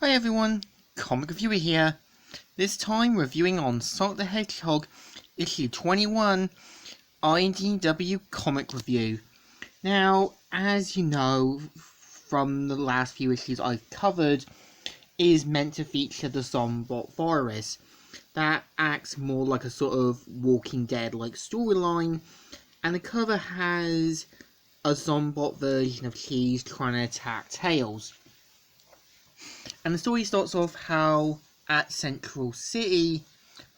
Hi everyone, Comic Reviewer here. This time reviewing on Sonic the Hedgehog issue 21 IDW comic review. Now, as you know from the last few issues I've covered, is meant to feature the Zombot virus that acts more like a sort of Walking Dead like storyline, and the cover has a Zombot version of Cheese trying to attack Tails. And the story starts off how at Central City,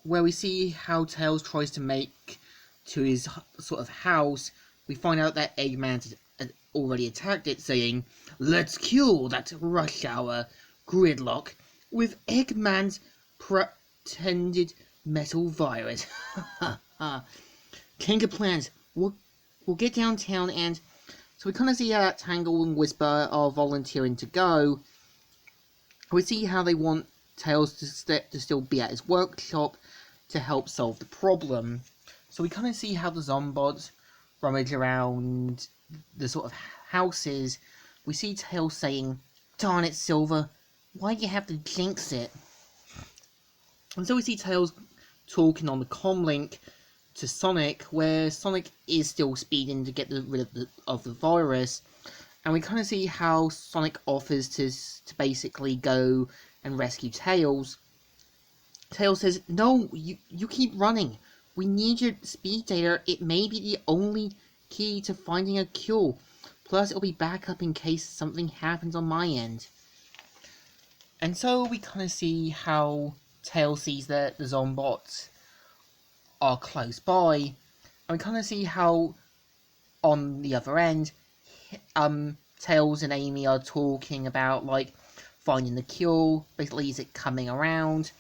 where we see how Tails tries to make to his sort of house. We find out that Eggman had already attacked it, saying, "Let's kill that rush hour gridlock with Eggman's pretended metal virus." Change of plans. We'll get downtown, and so we kind of see how Tangle and Whisper are volunteering to go. We see how they want Tails to still be at his workshop to help solve the problem. So we kind of see how the Zombots rummage around the sort of houses. We see Tails saying, "Darn it, Silver, why'd you have to jinx it?" And so we see Tails talking on the comlink to Sonic, where Sonic is still speeding to get rid of the virus. And we kind of see how Sonic offers to basically go and rescue Tails. Tails says, "No, you keep running. We need your speed data. It may be the only key to finding a cure. Plus, it'll be backup in case something happens on my end." And so we kind of see how Tails sees that the Zombots are close by. And we kind of see how on the other end, Tails and Amy are talking about, like, finding the cure. Basically, is it coming around?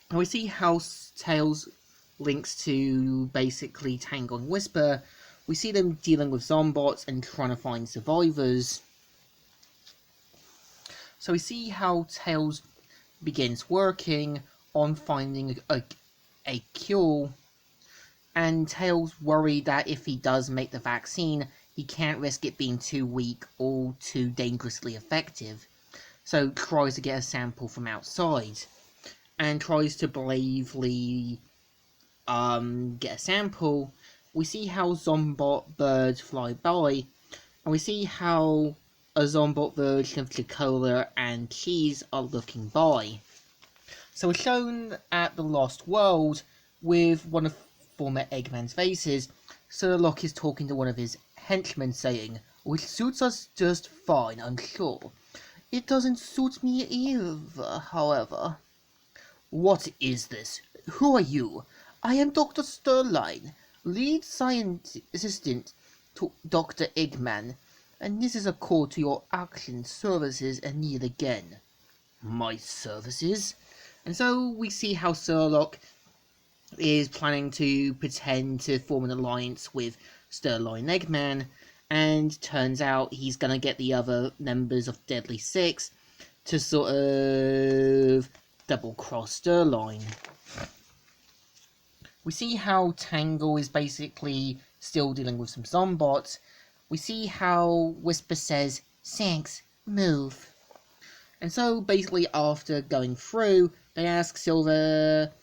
And we see how Tails links to, basically, Tangle and Whisper. We see them dealing with Zombots and trying to find survivors. So we see how Tails begins working on finding a cure. And Tails worried that if he does make the vaccine, he can't risk it being too weak or too dangerously effective. So tries to get a sample from outside. And tries to bravely get a sample. We see how Zombot birds fly by. And we see how a Zombot version of Chocola and Cheese are looking by. So we're shown at the Lost World with one of former Eggman's faces. Sherlock is talking to one of his henchmen, saying, "Which suits us just fine, I'm sure. It doesn't suit me either, however." "What is this? Who are you?" "I am Dr. Sterline, lead science assistant to Dr. Eggman, and this is a call to your action services and need again." "My services?" And so we see how Sherlock is planning to pretend to form an alliance with Sterling Eggman, and turns out he's going to get the other members of Deadly Six to sort of double-cross Sterling. We see how Tangle is basically still dealing with some Zombots. We see how Whisper says, "Thanks, move." And so basically after going through, they ask Silver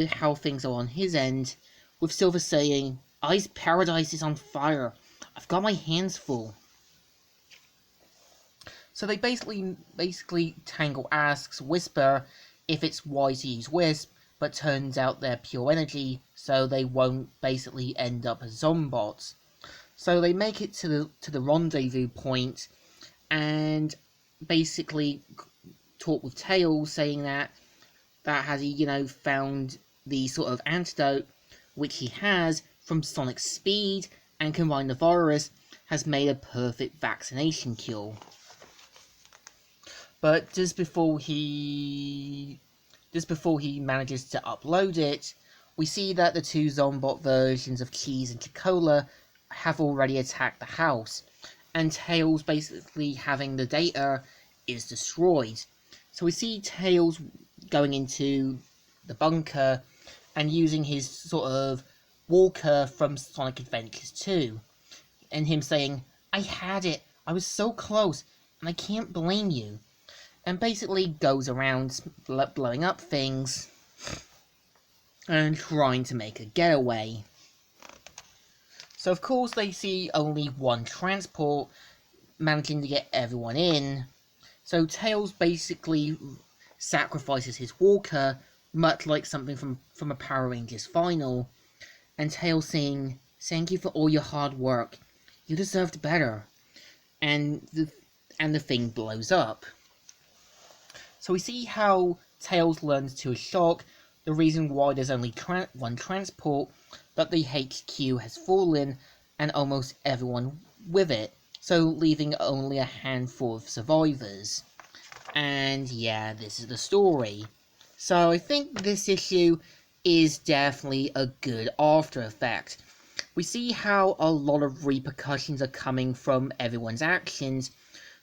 how things are on his end, with Silver saying, "Ice Paradise is on fire. I've got my hands full." So they basically Tangle asks Whisper if it's wise to use Wisp, but turns out they're pure energy, so they won't basically end up as Zombots. So they make it to the rendezvous point, and basically talk with Tails, saying that has he, found the sort of antidote, which he has, from Sonic's speed, and combined the virus, has made a perfect vaccination cure. But just before he manages to upload it, we see that the two Zombot versions of Cheese and Chocola have already attacked the house, and Tails basically having the data is destroyed. So we see Tails going into the bunker and using his sort of walker from Sonic Adventures 2, and him saying, "I had it, I was so close, and I can't blame you." and basically goes around blowing up things and trying to make a getaway. So of course they see only one transport managing to get everyone in. So Tails basically sacrifices his walker, much like something from a Power Rangers final, and Tails saying, "Thank you for all your hard work. You deserved better." And the thing blows up. So we see how Tails learns to a shock the reason why there's only one transport, but the HQ has fallen and almost everyone with it, so leaving only a handful of survivors. And yeah, this is the story. So I think this issue is definitely a good after effect. We see how a lot of repercussions are coming from everyone's actions.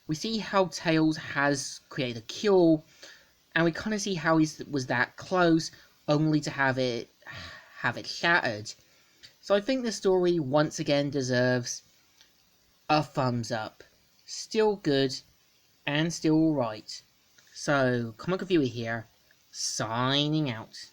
We see how Tails has created a cure, and we kind of see how he was that close, only to have it shattered. So I think the story once again deserves a thumbs up. Still good, and still alright. So, Comic Reviewer here, signing out.